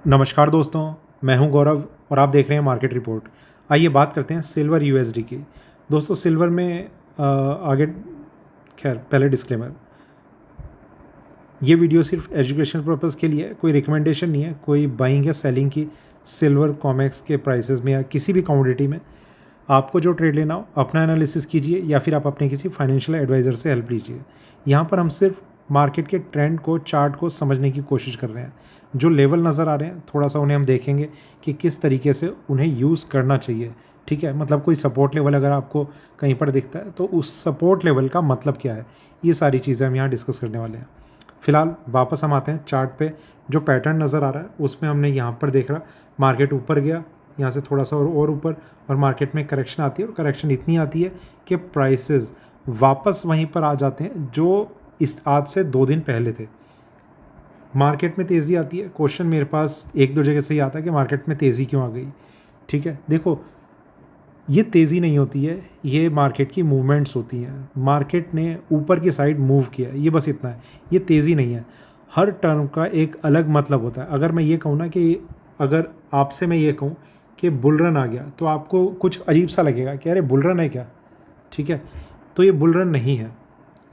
नमस्कार दोस्तों, मैं हूं गौरव और आप देख रहे हैं मार्केट रिपोर्ट। आइए बात करते हैं सिल्वर यूएसडी की। दोस्तों सिल्वर में आगे खैर पहले डिस्क्लेमर, ये वीडियो सिर्फ एजुकेशन पर्पज़ के लिए है, कोई रिकमेंडेशन नहीं है, कोई बाइंग या सेलिंग की सिल्वर कॉमेक्स के प्राइसेस में या किसी भी कमोडिटी में। आपको जो ट्रेड लेना हो अपना एनालिसिस कीजिए या फिर आप अपने किसी फाइनेंशियल एडवाइज़र से हेल्प लीजिए। यहाँ पर हम सिर्फ मार्केट के ट्रेंड को, चार्ट को समझने की कोशिश कर रहे हैं। जो लेवल नज़र आ रहे हैं थोड़ा सा उन्हें हम देखेंगे कि किस तरीके से उन्हें यूज़ करना चाहिए। ठीक है, मतलब कोई सपोर्ट लेवल अगर आपको कहीं पर दिखता है तो उस सपोर्ट लेवल का मतलब क्या है, ये सारी चीज़ें हम यहाँ डिस्कस करने वाले हैं। फिलहाल वापस हम आते हैं चार्ट पे। जो पैटर्न नज़र आ रहा है उसमें हमने यहाँ पर देख रहा, मार्केट ऊपर गया, यहाँ से थोड़ा सा और ऊपर, और मार्केट में करेक्शन आती है और करेक्शन इतनी आती है कि प्राइसेस वापस वहीं पर आ जाते हैं जो इस आज से 2 दिन पहले थे। मार्केट में तेज़ी आती है, क्वेश्चन मेरे पास एक दो जगह से ही आता है कि मार्केट में तेज़ी क्यों आ गई। ठीक है, देखो ये तेज़ी नहीं होती है, ये मार्केट की मूवमेंट्स होती हैं। मार्केट ने ऊपर की साइड मूव किया, ये बस इतना है, ये तेज़ी नहीं है। हर टर्म का एक अलग मतलब होता है। अगर मैं ये कहूँ ना कि अगर आपसे मैं ये कहूँ कि बुल रन आ गया तो आपको कुछ अजीब सा लगेगा कि अरे बुल रन है क्या। ठीक है, तो ये बुल रन नहीं है,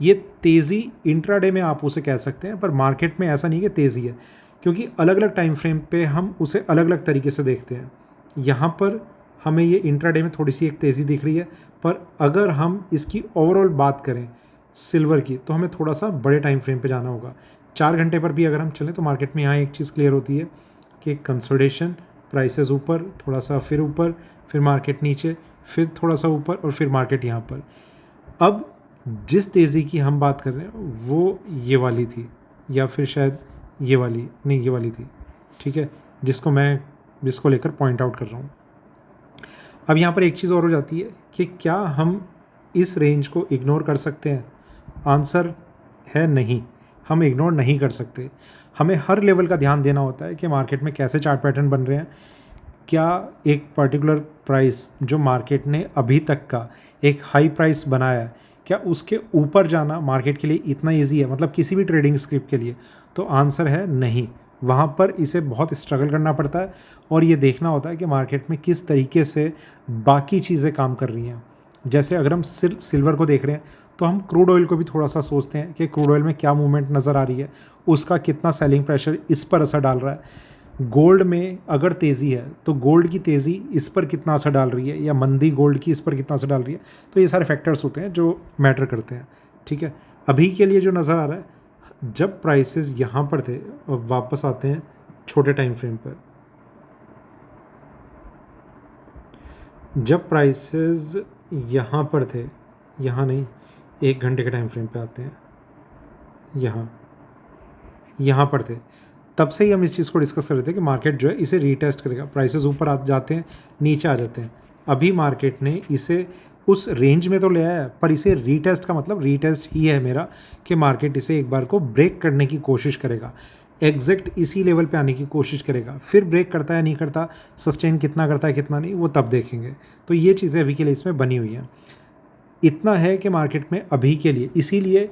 ये तेज़ी इंट्राडे में आप उसे कह सकते हैं, पर मार्केट में ऐसा नहीं कि तेज़ी है, क्योंकि अलग अलग टाइम फ्रेम पे हम उसे अलग अलग तरीके से देखते हैं। यहाँ पर हमें ये इंट्राडे में थोड़ी सी एक तेज़ी दिख रही है, पर अगर हम इसकी ओवरऑल बात करें सिल्वर की तो हमें थोड़ा सा बड़े टाइम फ्रेम पे जाना होगा। 4 घंटे पर भी अगर हम चलें तो मार्केट में यहाँ एक चीज़ क्लियर होती है कि कंसोलिडेशन, प्राइसेस ऊपर, थोड़ा सा फिर ऊपर, फिर मार्केट नीचे, फिर थोड़ा सा ऊपर और फिर मार्केट यहाँ पर। अब जिस तेज़ी की हम बात कर रहे हैं वो ये वाली थी, या फिर शायद ये वाली, नहीं ये वाली थी। ठीक है, जिसको लेकर पॉइंट आउट कर रहा हूँ। अब यहाँ पर एक चीज़ और हो जाती है कि क्या हम इस रेंज को इग्नोर कर सकते हैं? आंसर है नहीं, हम इग्नोर नहीं कर सकते। हमें हर लेवल का ध्यान देना होता है कि मार्केट में कैसे चार्ट पैटर्न बन रहे हैं। क्या एक पर्टिकुलर प्राइस जो मार्केट ने अभी तक का एक हाई प्राइस बनाया है, क्या उसके ऊपर जाना मार्केट के लिए इतना ईजी है, मतलब किसी भी ट्रेडिंग स्क्रिप्ट के लिए? तो आंसर है नहीं। वहाँ पर इसे बहुत स्ट्रगल करना पड़ता है और ये देखना होता है कि मार्केट में किस तरीके से बाकी चीज़ें काम कर रही हैं। जैसे अगर हम सिल्वर को देख रहे हैं तो हम क्रूड ऑयल को भी थोड़ा सा सोचते हैं कि क्रूड ऑयल में क्या मूवमेंट नज़र आ रही है, उसका कितना सेलिंग प्रेशर इस पर असर डाल रहा है। गोल्ड में अगर तेज़ी है तो गोल्ड की तेज़ी इस पर कितना असर डाल रही है, या मंदी गोल्ड की इस पर कितना असर डाल रही है। तो ये सारे फैक्टर्स होते हैं जो मैटर करते हैं। ठीक है, अभी के लिए जो नज़र आ रहा है, जब प्राइसेस यहाँ पर थे और वापस आते हैं छोटे टाइम फ्रेम पर, जब प्राइसेस यहाँ पर थे, यहाँ नहीं, 1 घंटे के टाइम फ्रेम पे आते हैं, यहाँ पर थे, तब से ही हम इस चीज़ को डिस्कस कर रहे थे कि मार्केट जो है इसे रीटेस्ट करेगा। प्राइसेस ऊपर आ जाते हैं, नीचे आ जाते हैं। अभी मार्केट ने इसे उस रेंज में तो ले आया, पर इसे रीटेस्ट का मतलब रीटेस्ट ही है मेरा, कि मार्केट इसे एक बार को ब्रेक करने की कोशिश करेगा, एग्जैक्ट इसी लेवल पे आने की कोशिश करेगा। फिर ब्रेक करता है नहीं करता, सस्टेन कितना करता है कितना नहीं, वो तब देखेंगे। तो ये चीज़ें अभी के लिए इसमें बनी हुई हैं। इतना है कि मार्केट में अभी के लिए, इसीलिए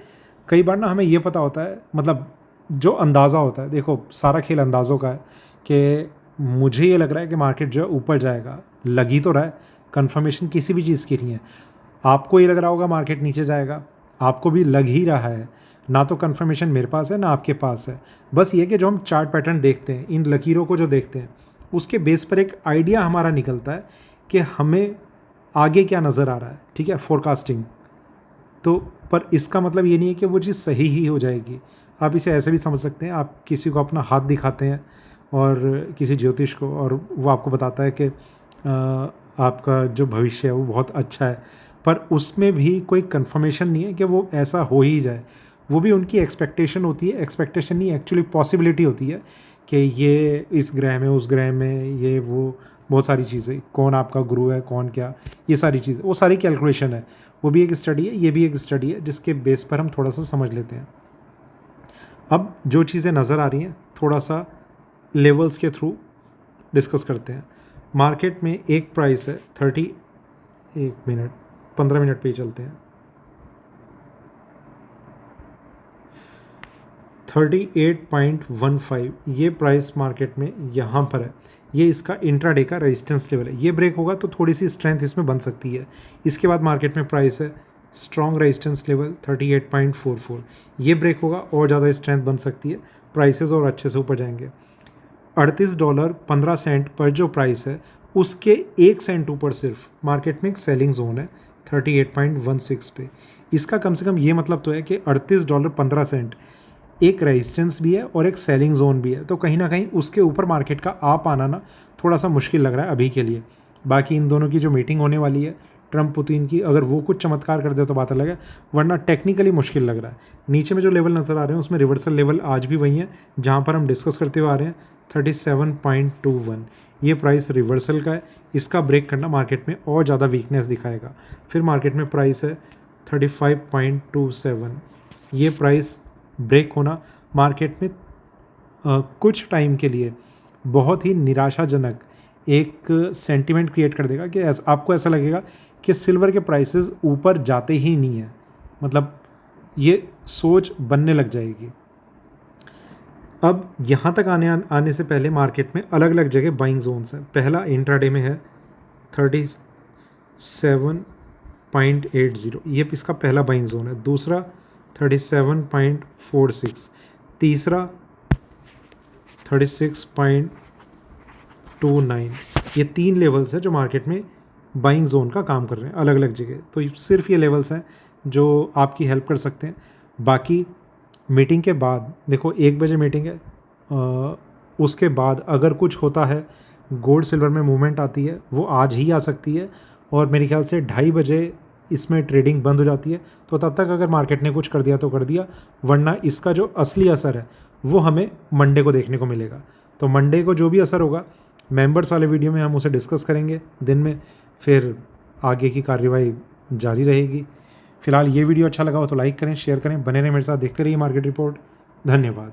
कई बार ना हमें ये पता होता है, मतलब जो अंदाज़ा होता है, देखो सारा खेल अंदाज़ों का है, कि मुझे ये लग रहा है कि मार्केट जो है ऊपर जाएगा, लग ही तो रहा है, कंफर्मेशन किसी भी चीज़ की नहीं है। आपको ये लग रहा होगा मार्केट नीचे जाएगा, आपको भी लग ही रहा है, ना तो कंफर्मेशन मेरे पास है ना आपके पास है। बस ये कि जो हम चार्ट पैटर्न देखते हैं, इन लकीरों को जो देखते हैं, उसके बेस पर एक आइडिया हमारा निकलता है कि हमें आगे क्या नज़र आ रहा है। ठीक है, फोरकास्टिंग तो, पर इसका मतलब ये नहीं है कि वो चीज़ सही ही हो जाएगी। आप इसे ऐसे भी समझ सकते हैं, आप किसी को अपना हाथ दिखाते हैं और किसी ज्योतिष को, और वो आपको बताता है कि आपका जो भविष्य है वो बहुत अच्छा है, पर उसमें भी कोई कंफर्मेशन नहीं है कि वो ऐसा हो ही जाए। वो भी उनकी एक्सपेक्टेशन होती है, एक्सपेक्टेशन नहीं एक्चुअली पॉसिबिलिटी होती है कि ये इस ग्रह में उस ग्रह में ये वो, बहुत सारी चीज़ें, कौन आपका गुरु है कौन क्या, ये सारी चीज़ें, वो सारी कैलकुलेशन है। वो भी एक स्टडी है, ये भी एक स्टडी है, जिसके बेस पर हम थोड़ा सा समझ लेते हैं। अब जो चीज़ें नज़र आ रही हैं थोड़ा सा लेवल्स के थ्रू डिस्कस करते हैं। मार्केट में एक प्राइस है 15 मिनट पे ही चलते हैं, 38.15 ये प्राइस मार्केट में यहाँ पर है। ये इसका इंट्राडे का रेजिस्टेंस लेवल है। ये ब्रेक होगा तो थोड़ी सी स्ट्रेंथ इसमें बन सकती है। इसके बाद मार्केट में प्राइस है स्ट्रॉन्ग रेजिस्टेंस लेवल 38.44। ये ब्रेक होगा और ज़्यादा स्ट्रेंथ बन सकती है, प्राइसेस और अच्छे से ऊपर जाएंगे। $38.15 पर जो प्राइस है उसके 1 सेंट ऊपर सिर्फ मार्केट में एक सेलिंग जोन है 38.16 पे। इसका कम से कम ये मतलब तो है कि $38.15 एक रेजिस्टेंस भी है और एक सेलिंग जोन भी है, तो कहीं ना कहीं उसके ऊपर मार्केट का आ पाना ना थोड़ा सा मुश्किल लग रहा है अभी के लिए। बाकी इन दोनों की जो मीटिंग होने वाली है ट्रम्प पुतिन की, अगर वो कुछ चमत्कार कर दे तो बात अलग है, वरना टेक्निकली मुश्किल लग रहा है। नीचे में जो लेवल नज़र आ रहे हैं उसमें रिवर्सल लेवल आज भी वही है जहाँ पर हम डिस्कस करते हुए आ रहे हैं 37.21। ये प्राइस रिवर्सल का है, इसका ब्रेक करना मार्केट में और ज़्यादा वीकनेस दिखाएगा। फिर मार्केट में प्राइस है 35.27। ये प्राइस ब्रेक होना मार्केट में कुछ टाइम के लिए बहुत ही निराशाजनक एक सेंटिमेंट क्रिएट कर देगा कि आपको ऐसा लगेगा कि सिल्वर के प्राइसेस ऊपर जाते ही नहीं हैं, मतलब ये सोच बनने लग जाएगी। अब यहाँ तक आने से पहले मार्केट में अलग अलग जगह बाइंग जोन्स हैं। पहला इंट्राडे में है 37.80, ये इसका पहला बाइंग जोन है। दूसरा 37.46, तीसरा 36.29। ये 3 लेवल्स हैं जो मार्केट में बाइंग जोन का काम कर रहे हैं अलग अलग जगह। तो सिर्फ ये लेवल्स हैं जो आपकी हेल्प कर सकते हैं। बाकी मीटिंग के बाद देखो 1 बजे मीटिंग है, उसके बाद अगर कुछ होता है, गोल्ड सिल्वर में मूवमेंट आती है, वो आज ही आ सकती है और मेरे ख्याल से 2:30 बजे इसमें ट्रेडिंग बंद हो जाती है। तो तब तक अगर मार्केट ने कुछ कर दिया तो कर दिया, वरना इसका जो असली असर है वो हमें मंडे को देखने को मिलेगा। तो मंडे को जो भी असर होगा मेंबर्स वाले वीडियो में हम उसे डिस्कस करेंगे दिन में, फिर आगे की कार्यवाही जारी रहेगी। फिलहाल ये वीडियो अच्छा लगा हो तो लाइक करें, शेयर करें, बने रहें मेरे साथ, देखते रहिए मार्केट रिपोर्ट। धन्यवाद।